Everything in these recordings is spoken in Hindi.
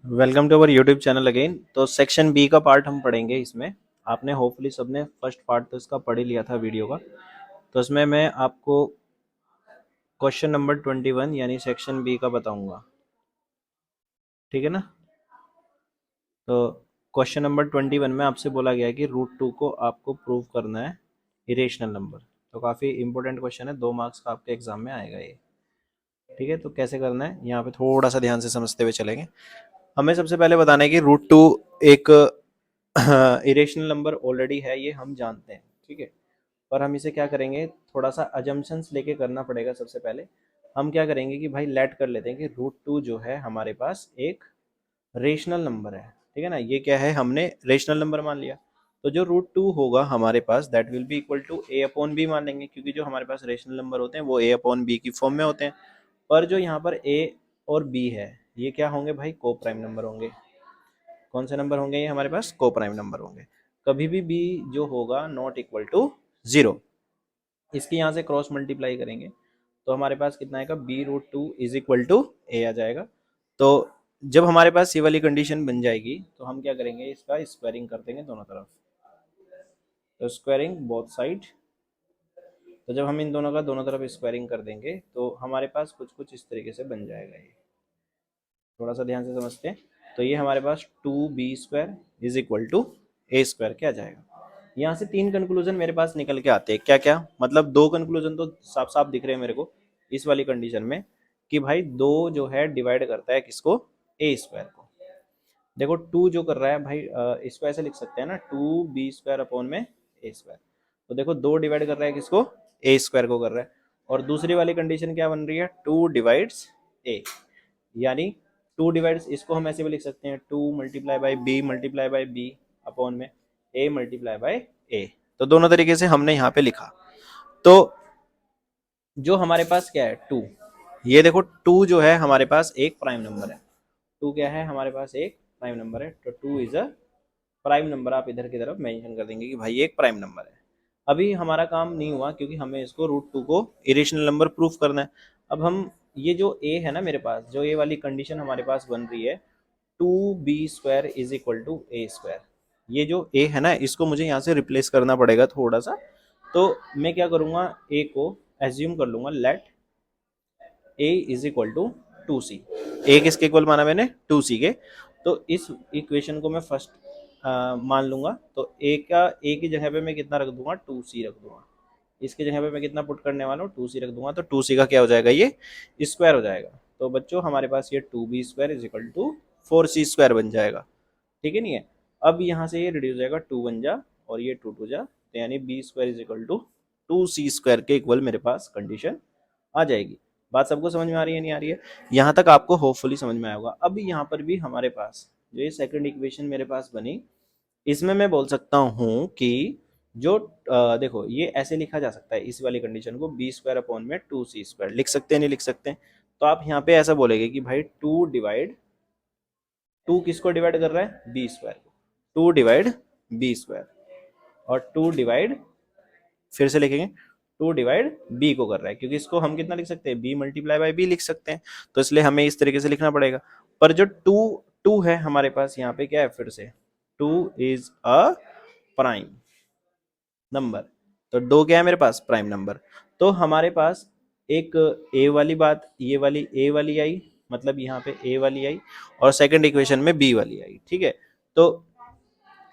Welcome to our YouTube channel again. तो सेक्शन बी का पार्ट हम पढ़ेंगे। इसमें आपने होपफुली सबने फर्स्ट पार्ट तो इसका पढ़ ही लिया था वीडियो का। तो इसमें मैं आपको क्वेश्चन नंबर 21 यानी सेक्शन बी का बताऊंगा, ठीक है ना। तो क्वेश्चन नंबर 21 में आपसे बोला गया है कि रूट 2 को आपको प्रूव करना है इरेशनल नंबर। तो काफ़ी इंपॉर्टेंट क्वेश्चन है, 2 मार्क्स का आपके एग्जाम में आएगा ये, ठीक है। तो कैसे करना है यहाँ पे थोड़ा सा ध्यान से समझते हुए चलेंगे। हमें सबसे पहले बताना है कि रूट 2 एक इरेशनल नंबर ऑलरेडी है, ये हम जानते हैं, ठीक है। पर हम इसे क्या करेंगे, थोड़ा सा अजम्पशंस लेके करना पड़ेगा। सबसे पहले हम क्या करेंगे कि भाई लेट कर लेते हैं कि रूट 2 जो है हमारे पास एक रेशनल नंबर है, ठीक है ना। ये क्या है, हमने रेशनल नंबर मान लिया। तो जो रूट 2 होगा हमारे पास that will be equal to A upon B मान लेंगे, क्योंकि जो हमारे पास रेशनल नंबर होते हैं वो ए अपॉन बी की फॉर्म में होते हैं। पर जो यहाँ पर ए और बी है ये क्या होंगे भाई, को प्राइम नंबर होंगे। कौन से नंबर होंगे ये हमारे पास, को प्राइम नंबर होंगे। कभी भी बी जो होगा नॉट इक्वल टू जीरो। इसके यहाँ से क्रॉस मल्टीप्लाई करेंगे तो हमारे पास कितना आएगा, B root 2 is equal to A आ जाएगा। तो जब हमारे पास ये वाली कंडीशन बन जाएगी तो हम क्या करेंगे, इसका स्क्वायरिंग कर देंगे दोनों तरफ। तो स्क्वायरिंग बोथ साइड। तो जब हम इन दोनों का दोनों तरफ स्क्वायरिंग कर देंगे तो हमारे पास कुछ कुछ इस तरीके से बन जाएगा ये। थोड़ा सा ध्यान से समझते हैं। तो ये हमारे पास 2b² is equal to a² क्या आ जाएगा। यहाँ से 3 कंक्लूजन मेरे पास निकल के आते हैं। क्या क्या मतलब, 2 कंक्लूजन तो साफ साफ दिख रहे हैं मेरे को इस वाली कंडीशन में कि भाई 2 जो है डिवाइड करता है किसको, a² को। देखो 2 जो कर रहा है भाई, इसको ऐसे लिख सकते हैं ना, 2b² अपॉन में a²। तो देखो 2 डिवाइड कर रहा है किसको, a² को कर रहा है। और दूसरी वाली कंडीशन क्या बन रही है, 2 डिवाइड्स a, यानी 2 डिवाइड्स, इसको हम ऐसे भी लिख सकते हैं 2 multiply by B multiply by B upon में a मल्टीप्लाई बाई a। तो दोनों तरीके से हमने यहाँ पे लिखा। तो जो हमारे पास क्या है 2, ये देखो 2 जो है हमारे पास एक प्राइम नंबर है। 2 क्या है हमारे पास, एक प्राइम नंबर है। तो 2 इज अ प्राइम नंबर। आप इधर की तरफ मेंशन कर देंगे कि भाई ये एक प्राइम नंबर है। अभी हमारा काम नहीं हुआ क्योंकि हमें इसको रूट 2 को इरेशनल नंबर प्रूफ करना है। अब हम ये जो a है ना मेरे पास, जो ये वाली कंडीशन हमारे पास बन रही है 2b² is equal to a², ये जो a है ना इसको मुझे यहाँ से रिप्लेस करना पड़ेगा थोड़ा सा। तो मैं क्या करूँगा, a को एज्यूम कर लूँगा, let a is equal to 2c। a किसके इक्वल माना मैंने, 2c के। तो इस इक्वेशन को मैं फर्स्ट मान लूंगा। तो a की जगह पे मैं कितना रख दूंगा, 2c रख दूंगा। इसकी जगह पे मैं कितना पुट करने वाला हूँ, 2c रख दूंगा। तो 2c का क्या हो जाएगा, ये स्क्वायर हो जाएगा। तो बच्चों हमारे पास ये 2b² is equal to 4c² बन जाएगा, ठीक है नहीं है। अब यहाँ से ये रिड्यूस हो जाएगा, 2 बन जा और ये 2 2 जा, तो यानी b² is equal to 2c² के इक्वल मेरे पास कंडीशन आ जाएगी। बात सबको समझ में आ रही है नहीं आ रही है, यहाँ तक आपको होपफुली समझ में आया होगा। अब यहाँ पर भी हमारे पास जो ये सेकंड इक्वेशन मेरे पास बनी, इसमें मैं बोल सकता हूँ कि जो देखो ये ऐसे लिखा जा सकता है, इस वाली कंडीशन को b² अपॉन में 2c² लिख सकते हैं, नहीं लिख सकते हैं। तो आप यहाँ पे ऐसा बोलेंगे कि भाई 2 किसको डिवाइड कर रहा है, b² को। 2 डिवाइड b² और 2 डिवाइड, फिर से लिखेंगे 2 डिवाइड बी को कर रहा है, क्योंकि इसको हम कितना लिख सकते हैं, बी मल्टीप्लाई बाई बी लिख सकते हैं। तो इसलिए हमें इस तरीके से लिखना पड़ेगा। पर जो 2 2 है हमारे पास यहाँ पे क्या है, फिर से 2 इज अ प्राइम नंबर। तो 2 क्या है मेरे पास, प्राइम नंबर। तो हमारे पास एक ए वाली बात, ये वाली ए वाली आई, मतलब यहाँ पे ए वाली आई और सेकंड इक्वेशन में बी वाली आई, ठीक है। तो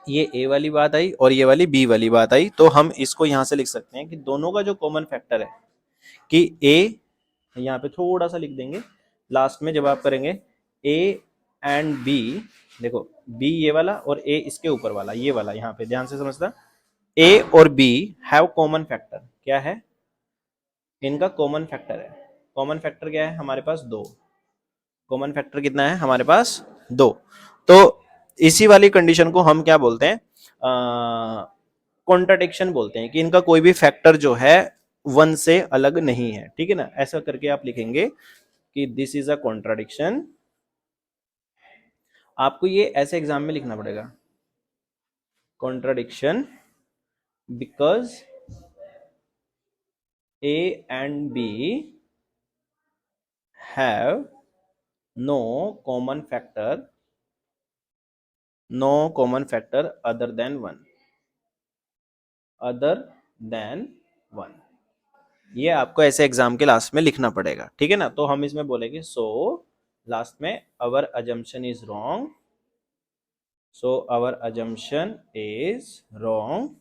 ये ए वाली बात आई और ये वाली बी वाली बात आई। तो हम इसको यहाँ से लिख सकते हैं कि दोनों का जो कॉमन फैक्टर है कि ए, यहाँ पे थोड़ा सा लिख देंगे लास्ट में जब आप करेंगे, ए एंड बी, देखो बी ये वाला और ए इसके ऊपर वाला ये वाला, यहाँ पे ध्यान से समझना, ए और बी हैव कॉमन फैक्टर। क्या है, इनका कॉमन फैक्टर है। कॉमन फैक्टर क्या है हमारे पास, 2। कॉमन फैक्टर कितना है हमारे पास, 2। तो इसी वाली कंडीशन को हम क्या बोलते हैं, कॉन्ट्राडिक्शन बोलते हैं, कि इनका कोई भी फैक्टर जो है 1 से अलग नहीं है, ठीक है ना। ऐसा करके आप लिखेंगे कि दिस इज अ कॉन्ट्राडिक्शन। आपको ये ऐसे एग्जाम में लिखना पड़ेगा, contradiction because A and B have no common factor no common factor other than one, other than one. ये आपको ऐसे एग्जाम के लास्ट में लिखना पड़ेगा, ठीक है ना। तो हम इसमें बोलेंगे सो लास्ट में our assumption is wrong, so our assumption is wrong.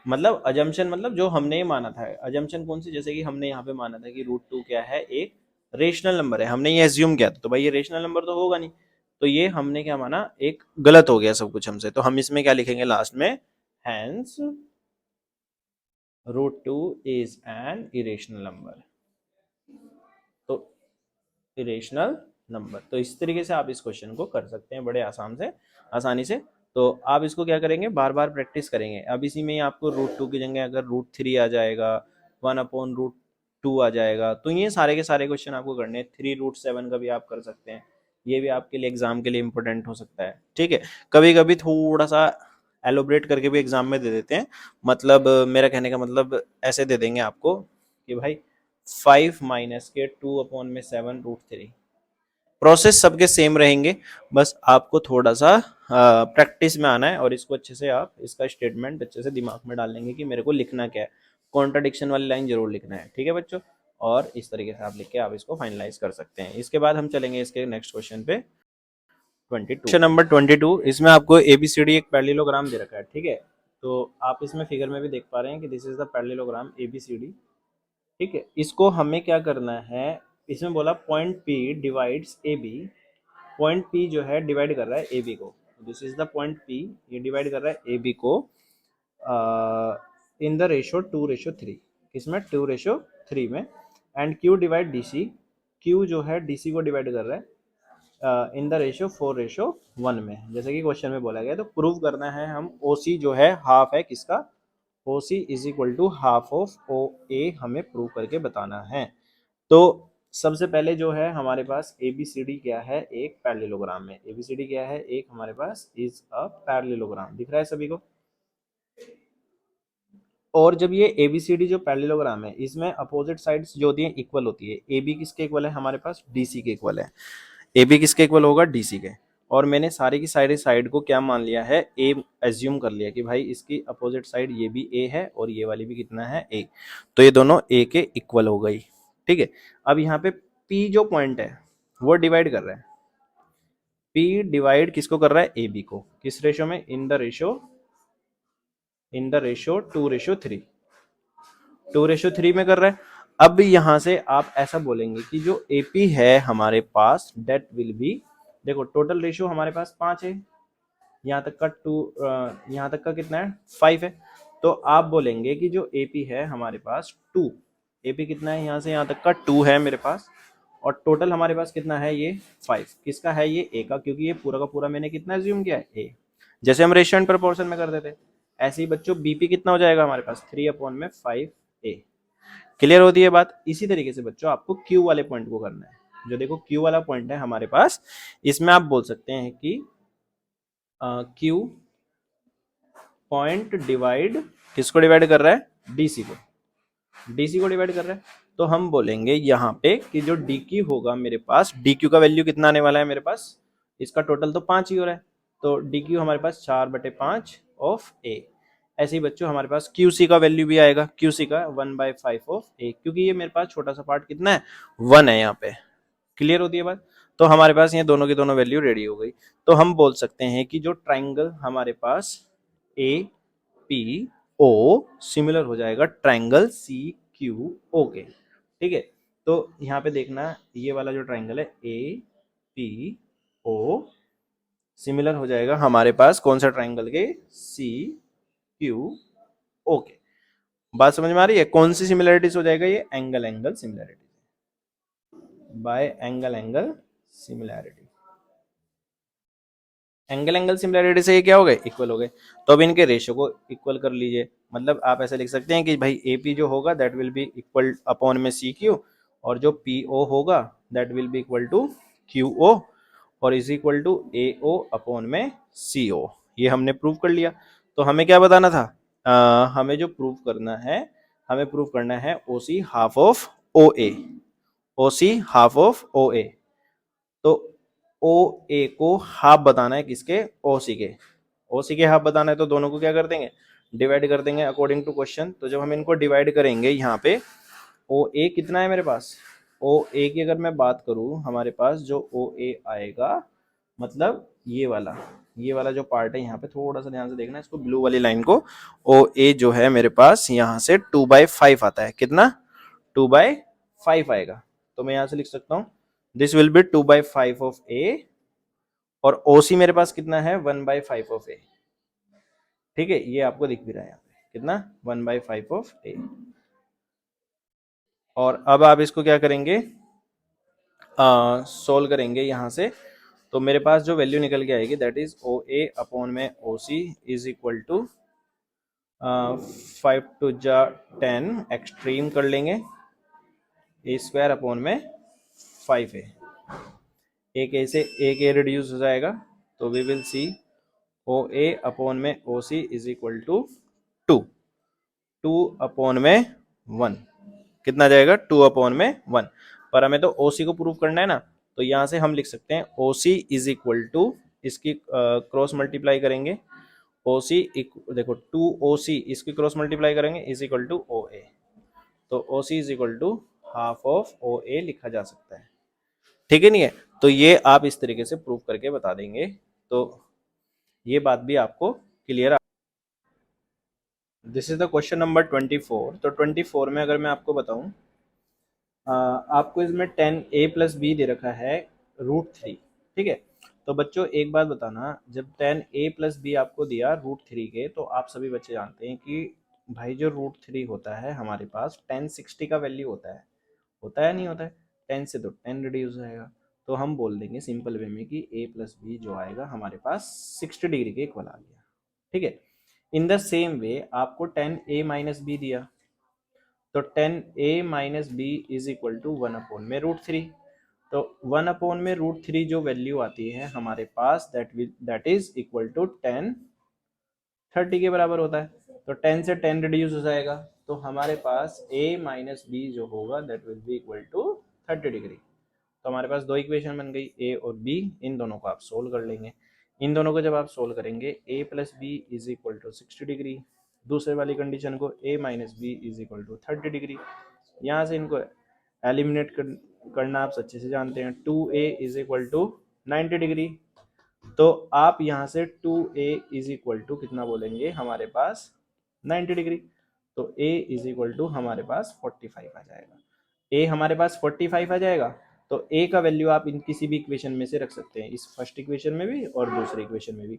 मतलब अजम्पशन मतलब जो हमने ये माना था। अजम्पशन कौन सी, जैसे कि हमने यहाँ पे माना था कि √2 क्या है, एक रेशनल नंबर है, हमने ये एज्यूम किया था, तो भाई ये रेशनल नंबर तो होगा नहीं, तो ये हमने क्या माना, एक गलत हो गया सब कुछ हमसे। तो हम इसमें क्या लिखेंगे लास्ट में, hence √2 is an irrational number, तो इरेशनल नंबर। तो इस तरीके से आप इस क्वेश्चन को कर सकते हैं बड़े आसानी से। तो आप इसको क्या करेंगे, बार बार प्रैक्टिस करेंगे। अब इसी में ही आपको √2 की जगह अगर √3 आ जाएगा, 1/√2 आ जाएगा, तो ये सारे के सारे क्वेश्चन आपको करने हैं। 3√7 का भी आप कर सकते हैं, ये भी आपके लिए एग्जाम के लिए इंपॉर्टेंट हो सकता है, ठीक है। कभी कभी थोड़ा सा एलोबरेट करके भी एग्जाम में दे देते हैं, मतलब मेरा कहने का मतलब ऐसे दे देंगे आपको कि भाई 5 माइनस के 2/7 √3। प्रोसेस सबके सेम रहेंगे, बस आपको थोड़ा सा प्रैक्टिस में आना है, और इसको अच्छे से आप इसका स्टेटमेंट अच्छे से दिमाग में डाल लेंगे कि मेरे को लिखना क्या है। कॉन्ट्राडिक्शन वाली लाइन जरूर लिखना है, ठीक है बच्चों। और इस तरीके से आप लिख के आप इसको फाइनलाइज कर सकते हैं। इसके बाद हम चलेंगे इसके नेक्स्ट क्वेश्चन पे, 22। क्वेश्चन नंबर 22, इसमें आपको एबीसीडी एक पैरेललोग्राम दे रखा है, ठीक है। तो आप इसमें फिगर में भी देख पा रहे हैं कि this is the parallelogram ABCD, ठीक है। इसको हमें क्या करना है, इसमें बोला point P divides A B, point P जो है डिवाइड कर रहा है ए बी को, this is the point P, ये डिवाइड कर रहा है ए बी को इन द रेशो 2:3, किसमें 2:3 में। And Q divide D C, Q जो है डी सी को डिवाइड कर रहा है इन द रेशो 4:1 में, जैसे कि क्वेश्चन में बोला गया। तो प्रूव करना है हम, ओ सी जो है हाफ है किसका, O C is equal to half of O A, हमें प्रूव करके बताना है। तो सबसे पहले जो है हमारे पास ए बी सी डी क्या है, एक पैरेललोग्राम में। ए बी सी डी क्या है, एक हमारे पास इज अ पैरेललोग्राम, दिख रहा है सभी को। और जब ये ए बी सी डी जो पैरेललोग्राम है, इसमें अपोजिट साइड्स जो होती है इक्वल होती है। ए बी किसके इक्वल है हमारे पास, डी सी के इक्वल है। ए बी किसके इक्वल होगा, डी सी के। और मैंने सारी की सारी साइड को क्या मान लिया है, ए एज्यूम कर लिया कि भाई इसकी अपोजिट साइड ये भी ए है और ये वाली भी कितना है, ए। तो ये दोनों ए के इक्वल हो गई, ठीक है। अब यहाँ पे पी जो पॉइंट है वो डिवाइड कर रहा है, पी डिवाइड किसको कर रहा है, ए बी को, किस रेशो में, इन द रेशो 2:3, 2:3 में कर रहा है। अब यहाँ से आप ऐसा बोलेंगे कि जो एपी है हमारे पास, डेट विल बी, देखो टोटल रेशियो हमारे पास 5 है, यहाँ तक का 2, यहाँ तक का कितना है 5 है। तो आप बोलेंगे कि जो एपी है हमारे पास 2, एपी कितना है, यहाँ से यहाँ तक का 2 है मेरे पास, और टोटल हमारे पास कितना है, ये 5। किसका है, ये ए का, क्योंकि ये पूरा का पूरा मैंने कितना एज्यूम किया है, ए। जैसे हम रेशियो एंड प्रोपोर्शन में करते थे, ऐसे ही बच्चों बीपी कितना हो जाएगा हमारे पास, 3/5 ए। क्लियर होती है बात। इसी तरीके से बच्चों आपको क्यू वाले पॉइंट को करना है, जो देखो क्यू वाला पॉइंट है हमारे पास, इसमें आप बोल सकते हैं कि क्यू पॉइंट डिवाइड, किसको डिवाइड कर रहा है, डीसी को, डीसी को डिवाइड कर रहा है। तो हम बोलेंगे यहाँ पे कि जो डी क्यू होगा मेरे पास, डी क्यू का वैल्यू कितना आने वाला है मेरे पास, इसका टोटल तो 5 ही हो रहा है, तो डी क्यू हमारे पास 4/5 ऑफ ए। ऐसे ही बच्चों हमारे पास क्यू सी का वैल्यू भी आएगा, क्यू सी का 1/5 ऑफ ए, क्योंकि ये मेरे पास छोटा सा पार्ट कितना है, 1 है यहाँ पे। क्लियर होती है बात। तो हमारे पास ये दोनों की दोनों वैल्यू रेडी हो गई। तो हम बोल सकते हैं कि जो ट्राइंगल हमारे पास ए पी ओ सिमिलर हो जाएगा ट्राइंगल सी क्यू ओ के, ठीक है। तो यहाँ पे देखना, ये वाला जो ट्राइंगल है ए पी ओ सिमिलर हो जाएगा हमारे पास कौन सा ट्राइंगल के, सी क्यू ओ के। बात समझ में आ रही है, कौन सी सिमिलरिटीज हो जाएगा, ये angle angle similarity, bye angle angle similarity. Angle angle similarity से ये क्या हो गए, इक्वल हो गए। तो अब इनके रेशियो को इक्वल कर लीजिए। मतलब आप ऐसे लिख सकते हैं कि भाई ए पी जो होगा that will be equal upon में सी क्यू, और जो पी ओ होगा that will be equal to Q O, और is equal to A O upon में सी ओ। ये हमने प्रूव कर लिया। तो हमें क्या बताना था, हमें जो प्रूव करना है, हमें प्रूव करना है O C half of O A, O C half of O A. तो ओ ए को हाफ बताना है किसके, ओ सी के। ओ सी के हाफ बताना है तो दोनों को क्या कर देंगे, डिवाइड कर देंगे अकॉर्डिंग टू क्वेश्चन। तो जब हम इनको डिवाइड करेंगे यहाँ पे, ओ ए कितना है मेरे पास, ओ ए की अगर मैं बात करूँ, हमारे पास जो ओ ए आएगा, मतलब ये वाला जो पार्ट है यहाँ पे, थोड़ा सा ध्यान से देखना इसको, ब्लू वाली लाइन को। ओ ए जो है मेरे पास यहाँ से 2/5 आता है, कितना, 2/5 आएगा। तो मैं यहाँ से लिख सकता हूँ दिस विल बी 2/5 ऑफ ए, और ओ सी मेरे पास कितना है, 1/5 ऑफ ए। ठीक है, ये आपको दिख भी रहा है यहाँ पे, कितना, 1/5 ऑफ ए। और अब आप इसको क्या करेंगे, सोल्व करेंगे यहाँ से। तो मेरे पास जो वैल्यू निकल के आएगी that is O A upon में O C is equal to 5 to जा 10, एक्सट्रीम कर लेंगे, ए स्क्वायर अपॉन में 5a। एक ए से एक ए रिड्यूस हो जाएगा, तो we will see O A upon में O C is equal to 2, 2 upon में 1, कितना जाएगा, 2 अपॉन में 1। पर हमें तो ओ सी को प्रूव करना है ना, तो यहाँ से हम लिख सकते हैं O C is equal to, इसकी क्रॉस मल्टीप्लाई करेंगे, ओ सी देखो 2 ओ सी, इसकी क्रॉस मल्टीप्लाई करेंगे is equal to O A. तो O C is equal to half of O A लिखा जा सकता है। ठीक है, नहीं है, तो ये आप इस तरीके से प्रूव करके बता देंगे, तो ये बात भी आपको clear. This is the question number 24। तो 24 में अगर मैं आपको बताऊं, आपको इसमें 10a प्लस बी दे रखा है √3। ठीक है, तो बच्चों एक बात बताना, जब 10a प्लस बी आपको दिया √3 के, तो आप सभी बच्चे जानते हैं कि भाई जो √3 होता है हमारे पास 1060 का वैल्यू होता है नहीं होता है, 10 से तो 10 रिड्यूस हो जाएगा। तो हम बोल देंगे सिंपल वे में कि a प्लस बी जो आएगा हमारे पास 60 डिग्री के इक्वल आ गया। ठीक है, इन द सेम वे आपको 10a माइनस बी दिया, तो 10a minus B is equal to 1 upon में √3। तो 1 अपॉन में √3 जो वैल्यू आती है हमारे पास, दैट इज इक्वल टू 1030 के बराबर होता है। तो 10 से 10 रिड्यूस हो जाएगा, तो हमारे पास a माइनस बी जो होगा that will be equal to 30 degree. तो हमारे पास दो इक्वेशन बन गई, a और b, इन दोनों को आप सोल्व कर लेंगे। इन दोनों को जब आप सोल्व करेंगे, a plus B is equal to 60 degree, दूसरे वाली कंडीशन को a minus B is equal to 30 degree. यहाँ से इनको एलिमिनेट करना आप अच्छे से जानते हैं, 2a is equal to 90 degree. तो आप यहाँ से 2a इज इक्वल टू कितना बोलेंगे, हमारे पास 90 डिग्री। तो a इज इक्वल टू हमारे पास 45 आ जाएगा। a हमारे पास 45 आ जाएगा, तो a का वैल्यू आप इन किसी भी इक्वेशन में से रख सकते हैं, इस फर्स्ट इक्वेशन में भी और दूसरी इक्वेशन में भी,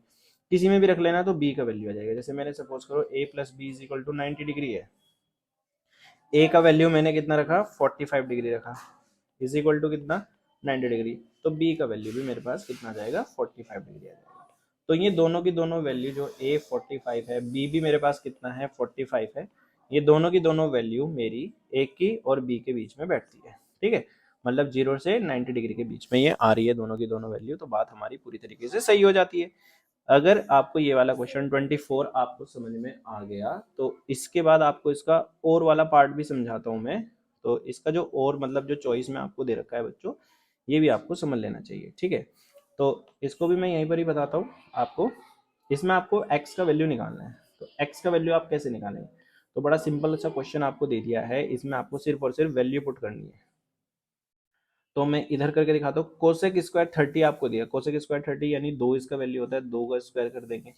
किसी में भी रख लेना, तो b का वैल्यू आ जाएगा। जैसे मैंने सपोज करो a plus B is equal to 90 degree है, a का वैल्यू मैंने कितना रखा, 45 डिग्री रखा, इज इक्वल टू कितना, 90 डिग्री। तो b का वैल्यू भी मेरे पास कितना आ जाएगा, 45 डिग्री आ जाएगा। तो ये दोनों की दोनों वैल्यू, जो a 45 है, b भी मेरे पास कितना है, 45 है, ये दोनों की दोनों वैल्यू मेरी a की और b के बीच में बैठती है। ठीक है, मतलब 0 से 90 डिग्री के बीच में ये आ रही है दोनों की दोनों वैल्यू, तो बात हमारी पूरी तरीके से सही हो जाती है। अगर आपको ये वाला क्वेश्चन 24 आपको समझ में आ गया, तो इसके बाद आपको इसका और वाला पार्ट भी समझाता हूँ मैं। तो इसका जो और मतलब जो चॉइस में आपको दे रखा है बच्चों, ये भी आपको समझ लेना चाहिए। ठीक है, तो इसको भी मैं यहीं पर ही बताता हूँ आपको। इसमें आपको x का वैल्यू निकालना है, तो x का वैल्यू आप कैसे निकालेंगे, तो बड़ा सिंपल सा क्वेश्चन आपको दे दिया है, इसमें आपको सिर्फ और सिर्फ वैल्यू पुट करनी है। तो मैं इधर करके दिखाता हूँ, कोसेक स्क्वायर 30 आपको दिया, कोसेक स्क्वायर 30 यानी 2 इसका वैल्यू होता है, 2 का स्क्वायर कर देंगे,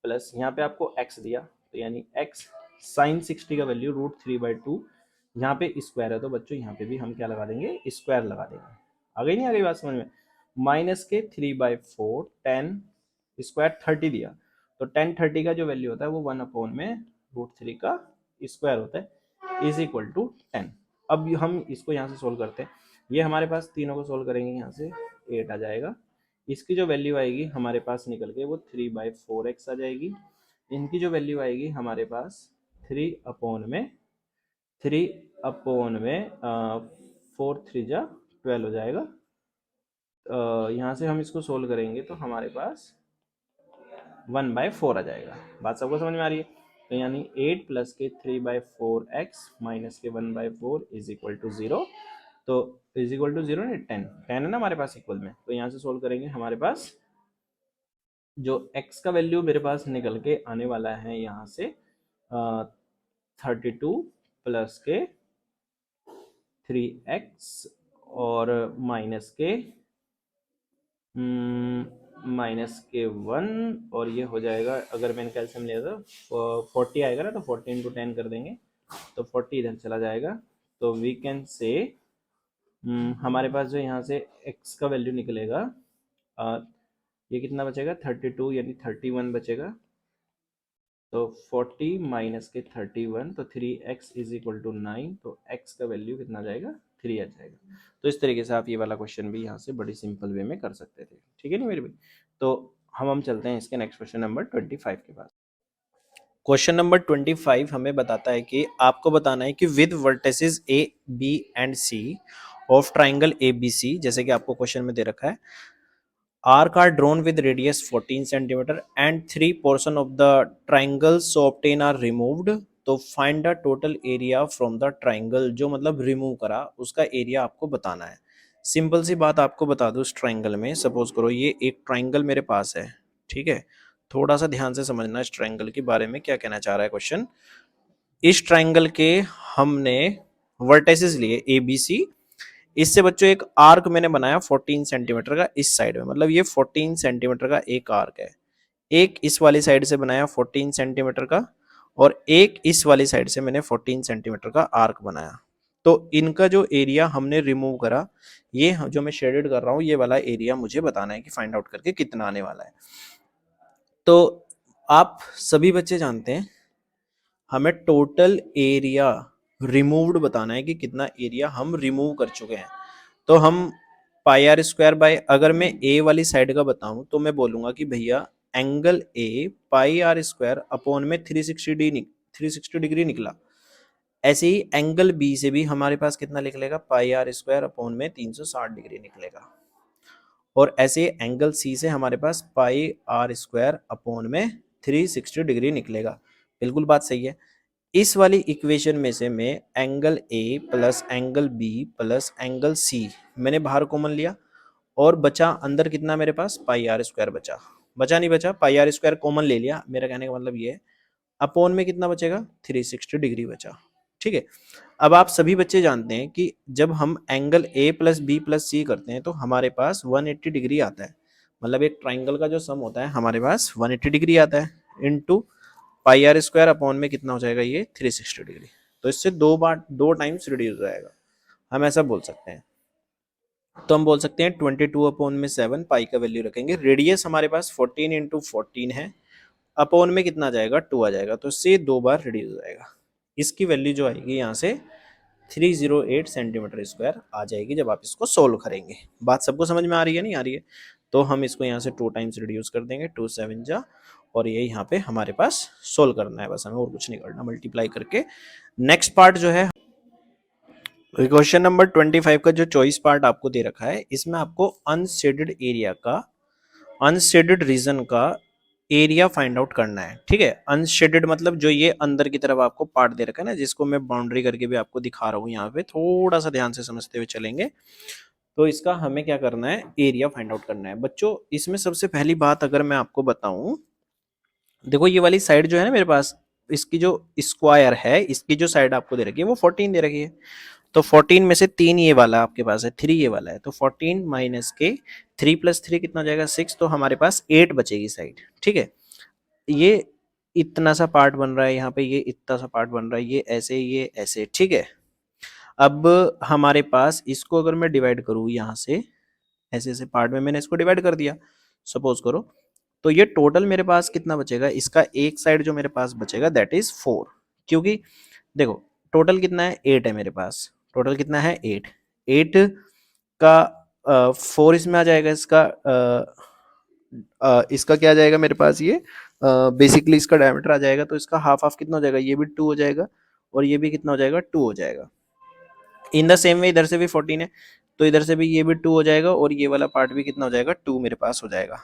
प्लस यहाँ पे आपको x दिया, तो यानी x साइन 60 का वैल्यू √3/2, यहाँ पे स्क्वायर है, तो बच्चों यहाँ पे भी हम क्या लगा देंगे, स्क्वायर लगा देंगे। आ गई नहीं आ गई बात समझ में, माइनस के 3/4, 10 स्क्वायर 30 दिया, तो 1030 का जो वैल्यू होता है वो 1 अपॉन में √3 का स्क्वायर होता है, इज इक्वल टू 10। अब हम इसको यहाँ से सोल्व करते हैं, ये हमारे पास तीनों को सोल्व करेंगे, यहाँ से 8 आ जाएगा, इसकी जो वैल्यू आएगी हमारे पास निकल के वो 3/4x आ जाएगी, इनकी जो वैल्यू आएगी हमारे पास 3 अपॉन में 4 3 जा 12 हो जाएगा। यहाँ से हम इसको सोल्व करेंगे तो हमारे पास 1/4 आ जाएगा। बात सबको समझ में आ रही है, तो यानी 8 प्लस के 3/4x माइनस के 1/4 इज इक्वल टू 0। तो इज इक्वल टू 0 10 10 है ना हमारे पास इक्वल में, तो यहाँ से सोल्व करेंगे हमारे पास जो x का वैल्यू मेरे पास निकल के आने वाला है यहाँ से 32 प्लस के 3x और माइनस के 1 और ये हो जाएगा, अगर मैंने कैल्शियम लिया था 40 आएगा ना, तो 40 इंटू 10 कर देंगे तो 40 इधर चला जाएगा। तो वी कैन से हमारे पास जो यहाँ से x का वैल्यू निकलेगा ये कितना बचेगा 32 यानी 31 बचेगा। तो 40 माइनस के 31 तो 3x इज इक्वल टू 9, तो x का वैल्यू कितना जाएगा 3 आ जाएगा। तो इस तरीके से आप ये वाला क्वेश्चन भी यहाँ से बड़ी सिंपल वे में कर सकते थे, ठीक है नहीं मेरे भाई। तो हम चलते हैं इसके नेक्स्ट क्वेश्चन नंबर 25 के पास। क्वेश्चन नंबर 25 हमें बताता है कि आपको बताना है कि with vertices A B and C of triangle A B C, जैसे कि आपको क्वेश्चन में दे रखा है arc are drawn with radius 14 centimeter and 3 portion of the triangle so obtain are removed, तो find the total area from the triangle, जो मतलब रिमूव करा उसका एरिया आपको बताना है। सिंपल सी बात आपको बता दूं, इस ट्राइंगल में सपोज करो ये एक ट्राइंगल मेरे पास है, ठीक है। थोड़ा सा ध्यान से समझना इस ट्राइंगल के बारे में क्या कहना चाह रहा है क्वेश्चन। इस ट्राइंगल के हमने वर्टिसेस लिए ए बी सी, इससे बच्चों एक आर्क मैंने बनाया 14 सेंटीमीटर का इस साइड में, मतलब ये 14 सेंटीमीटर का एक आर्क है। एक इस वाली साइड से बनाया 14 सेंटीमीटर का और एक इस वाली साइड से मैंने 14 सेंटीमीटर का आर्क बनाया। तो इनका जो एरिया हमने रिमूव करा, ये जो मैं शेडेड कर रहा हूँ ये वाला एरिया मुझे बताना है कि फाइंड आउट करके कितना आने वाला है। तो आप सभी बच्चे जानते हैं हमें टोटल एरिया रिमूव्ड बताना है कि कितना एरिया हम रिमूव कर चुके हैं। तो हम पाई आर स्क्वायर बाय, अगर मैं ए वाली साइड का बताऊं तो मैं बोलूंगा कि भैया angle A pi R square upon में 360 डिग्री निकला। ऐसे ही एंगल बी से भी हमारे पास कितना निकलेगा, पाई आर स्क्वायर अपॉन में 360 डिग्री निकलेगा। और ऐसे एंगल सी से हमारे पास पाई आर स्क्वायर अपॉन में 360 डिग्री निकलेगा। बिल्कुल बात सही है। इस वाली इक्वेशन में से मैं angle A plus angle B plus angle C मैंने बाहर कॉमन लिया और बचा अंदर कितना मेरे पास पाई आर स्क्वायर बचा, बचा नहीं बचा, पाई आर स्क्वायर कॉमन ले लिया, मेरा कहने का मतलब ये है। अपॉन में कितना बचेगा 360 डिग्री बचा, ठीक है। अब आप सभी बच्चे जानते हैं कि जब हम angle A plus B plus C करते हैं तो हमारे पास 180 डिग्री आता है, मतलब एक ट्राइंगल का जो सम होता है हमारे पास 180 डिग्री आता है into pi R square upon में कितना हो जाएगा ये 360 डिग्री। तो इससे दो टाइम्स रिड्यूस हो जाएगा, हम ऐसा बोल सकते हैं। तो हम बोल सकते हैं 22 अपॉन में 7 पाई का वैल्यू रखेंगे, रेडियस हमारे पास 14 इंटू 14 है, अपॉन में कितना आ जाएगा 2 आ जाएगा, तो इससे 2 बार रिड्यूस हो जाएगा। इसकी वैल्यू जो आएगी यहाँ से 308 सेंटीमीटर स्क्वायर आ जाएगी जब आप इसको सोल्व करेंगे। बात सबको समझ में आ रही है नहीं आ रही है? तो हम इसको यहाँ से 2 टाइम्स रिड्यूस कर देंगे, 2 7 जा, और ये यहाँ पे हमारे पास सोल्व करना है बस, हमें और कुछ नहीं करना, मल्टीप्लाई करके। नेक्स्ट पार्ट जो है क्वेश्चन नंबर 25 का जो चॉइस पार्ट आपको दे रखा है, इसमें आपको अनशेडेड एरिया का, अनशेडेड रीजन का एरिया फाइंड आउट करना है, ठीक है। अनशेडेड मतलब जो ये अंदर की तरफ आपको पार्ट दे रखा है ना, जिसको मैं बाउंड्री करके भी आपको दिखा रहा हूँ यहाँ पे, थोड़ा सा ध्यान से समझते हुए चलेंगे। तो इसका हमें क्या करना है, एरिया फाइंड आउट करना है बच्चों। इसमें सबसे पहली बात अगर मैं आपको बताऊं, देखो ये वाली साइड जो है ना मेरे पास, इसकी जो स्क्वायर है, इसकी जो साइड आपको दे रखी है वो 14 दे रखी है। तो 14 में से 3 ये वाला आपके पास है, 3 ये वाला है, तो 14 माइनस के 3 प्लस 3 कितना हो जाएगा 6, तो हमारे पास 8 बचेगी साइड, ठीक है। ये इतना सा पार्ट बन रहा है यहाँ पे, ये इतना सा पार्ट बन रहा है, ये ऐसे, ठीक है। अब हमारे पास इसको अगर मैं डिवाइड करूँ यहाँ से, ऐसे ऐसे पार्ट में मैंने इसको डिवाइड कर दिया सपोज करो, तो ये टोटल मेरे पास कितना बचेगा, इसका एक साइड जो मेरे पास बचेगा दैट इज 4, क्योंकि देखो टोटल कितना है 8 है मेरे पास, टोटल कितना है 8, 8 का 4 इसमें आ जाएगा, इसका क्या आ जाएगा मेरे पास, ये बेसिकली इसका डायमीटर आ जाएगा, तो इसका हाफ हाफ कितना हो जाएगा, ये भी 2 हो जाएगा और ये भी कितना हो जाएगा 2 हो जाएगा। इन द सेम वे इधर से भी 14 है, तो इधर से भी ये भी 2 हो जाएगा और ये वाला पार्ट भी कितना हो जाएगा 2 मेरे पास हो जाएगा।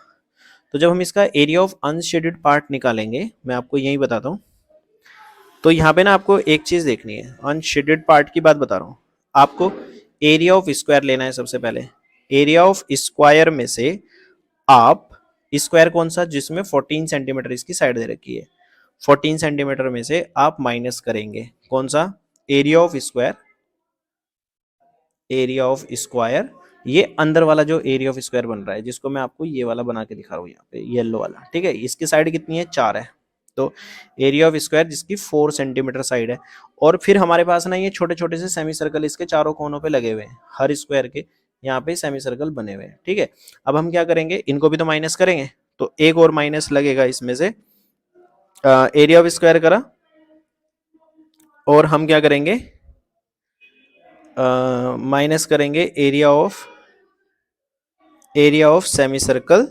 तो जब हम इसका एरिया ऑफ अनशेडेड पार्ट निकालेंगे, मैं आपको यही बताता हूँ, तो यहाँ पे ना आपको एक चीज देखनी है, अनशेडेड पार्ट की बात बता रहा हूँ आपको। एरिया ऑफ स्क्वायर लेना है सबसे पहले। एरिया ऑफ स्क्वायर में से आप स्क्वायर कौन सा, जिसमें 14 सेंटीमीटर इसकी साइड दे रखी है, 14 सेंटीमीटर में से आप माइनस करेंगे कौन सा, area of square, area of square, ये अंदर वाला जो एरिया ऑफ स्क्वायर बन रहा है, जिसको मैं आपको ये वाला बना के दिखा रहा हूँ यहाँ पे, येलो वाला, ठीक है, इसकी साइड कितनी है, 4 है, तो एरिया ऑफ स्क्वायर जिसकी 4 सेंटीमीटर साइड है। और फिर हमारे पास ना ये छोटे छोटे से सेमी सर्कल इसके चारों कोनों पे लगे हुए हैं, हर स्क्वायर के यहाँ पे सेमी सर्कल बने हुए हैं, ठीक है। अब हम क्या करेंगे, इनको भी तो माइनस करेंगे, तो एक और माइनस लगेगा इसमें से, एरिया ऑफ स्क्वायर करा, और हम क्या करेंगे, माइनस करेंगे area of semi circle,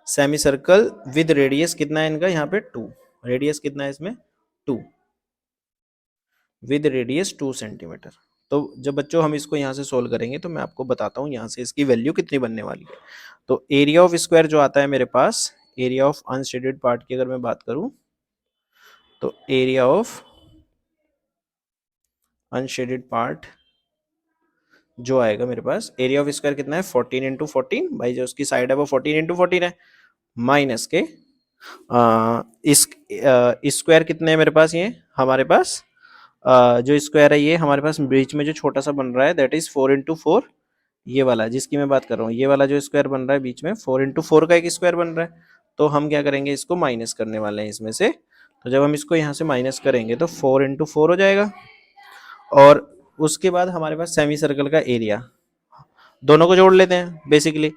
semi circle with radius कितना है इनका यहाँ पे 2, रेडियस कितना है इसमें 2, विद रेडियस 2 सेंटीमीटर। तो जब बच्चों हम इसको यहाँ से सोल्व करेंगे तो मैं आपको बताता हूँ यहाँ से इसकी वैल्यू कितनी बनने वाली है। तो एरिया ऑफ स्क्वायर जो आता है मेरे पास, एरिया ऑफ अनशेडेड पार्ट की अगर मैं बात करूँ, तो एरिया ऑफ अनशेडेड पार्ट जो आएगा मेरे पास, एरिया ऑफ स्क्वायर कितना है 14 इंटू 14, भाई जो उसकी साइड है वो 14 इंटू 14 है, माइनस के इस स्क्वायर कितने हैं मेरे पास, ये हमारे पास जो स्क्वायर है ये हमारे पास बीच में जो छोटा सा बन रहा है दैट इज 4 इंटू 4, ये वाला जिसकी मैं बात कर रहा हूँ, ये वाला जो स्क्वायर बन रहा है बीच में 4 इंटू 4 का एक स्क्वायर बन रहा है, तो हम क्या करेंगे, इसको माइनस करने वाले हैं इसमें से। तो जब हम इसको यहाँ से माइनस करेंगे तो 4 इंटू 4 हो जाएगा, और उसके बाद हमारे पास सेमी सर्कल का एरिया, दोनों को जोड़ लेते हैं बेसिकली,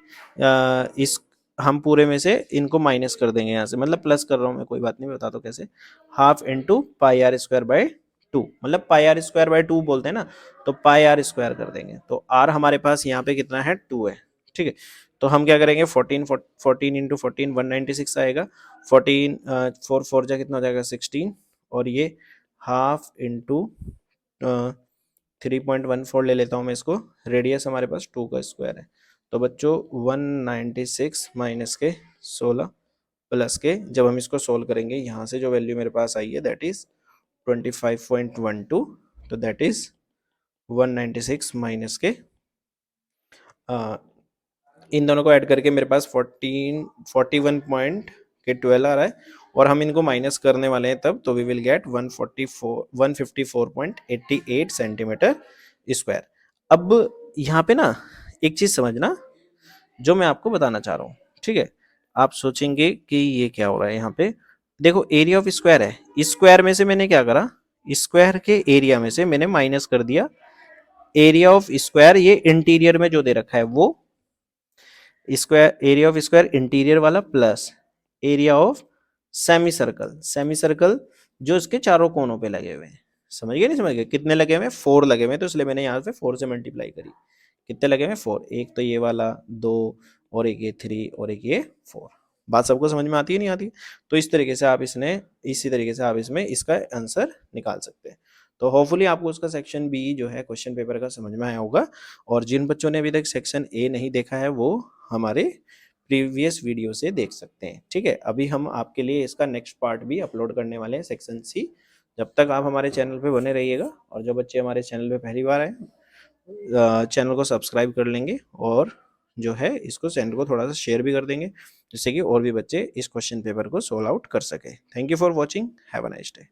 इस हम पूरे में से इनको माइनस कर देंगे यहाँ से, मतलब प्लस कर रहा हूँ मैं, कोई बात नहीं, बता दो कैसे, half into pi R square by 2, मतलब पाई आर स्क्वायर बाई 2 बोलते हैं ना, तो पाई आर स्क्वायर कर देंगे, तो आर हमारे पास यहाँ पे कितना है 2 है, ठीक है। तो हम क्या करेंगे 14 इंटू 14 196 आएगा, 14 4 4 जा कितना हो जाएगा 16, और ये हाफ इंटू 3.14 ले लेता हूँ मैं इसको, रेडियस हमारे पास 2 का स्क्वायर है, तो बच्चों 196 माइनस के 16 प्लस के, जब हम इसको सोल्व करेंगे यहाँ से जो वैल्यू मेरे पास आई है दैट इज 25.12, तो दैट इज 196 माइनस के इन दोनों को ऐड करके मेरे पास 41.12 आ रहा है, और हम इनको माइनस करने वाले हैं तब, तो we will get 154.88 centimetre square. अब यहाँ पे ना एक चीज समझना जो मैं आपको बताना चाह रहा हूँ, ठीक है। आप सोचेंगे कि ये क्या हो रहा है यहाँ पे, देखो एरिया ऑफ स्क्वायर है, स्क्वायर में से मैंने क्या करा, स्क्वायर के एरिया में से मैंने माइनस कर दिया एरिया ऑफ स्क्वायर, ये इंटीरियर में जो दे रखा है वो square, area of square interior वाला plus area of semi circle, semi circle जो इसके चारों कोनों पे लगे हुए हैं, समझ गए नहीं समझ गए, कितने लगे हुए हैं 4 लगे हुए हैं, तो इसलिए मैंने यहाँ पे 4 से मल्टीप्लाई करी, कितने लगे हुए हैं 4, एक तो ये वाला 2, और एक ये 3, और एक ये 4। बात सबको समझ में आती है नहीं आती, तो इस तरीके से आप इसी तरीके से आप इसमें इसका आंसर निकाल सकते हैं। तो होपफुली आपको उसका सेक्शन बी जो है क्वेश्चन पेपर का समझ में आया होगा, और जिन बच्चों ने अभी तक सेक्शन ए नहीं देखा है वो हमारे प्रीवियस वीडियो से देख सकते हैं, ठीक है। अभी हम आपके लिए इसका नेक्स्ट पार्ट भी अपलोड करने वाले हैं, सेक्शन सी। जब तक आप हमारे चैनल पे बने रहिएगा, और जो बच्चे हमारे चैनल पे पहली बार आए चैनल को सब्सक्राइब कर लेंगे, और जो है इसको चैनल को थोड़ा सा शेयर भी कर देंगे, जिससे कि और भी बच्चे इस क्वेश्चन पेपर को सोल्व आउट कर सके। Thank you for watching, have a nice day.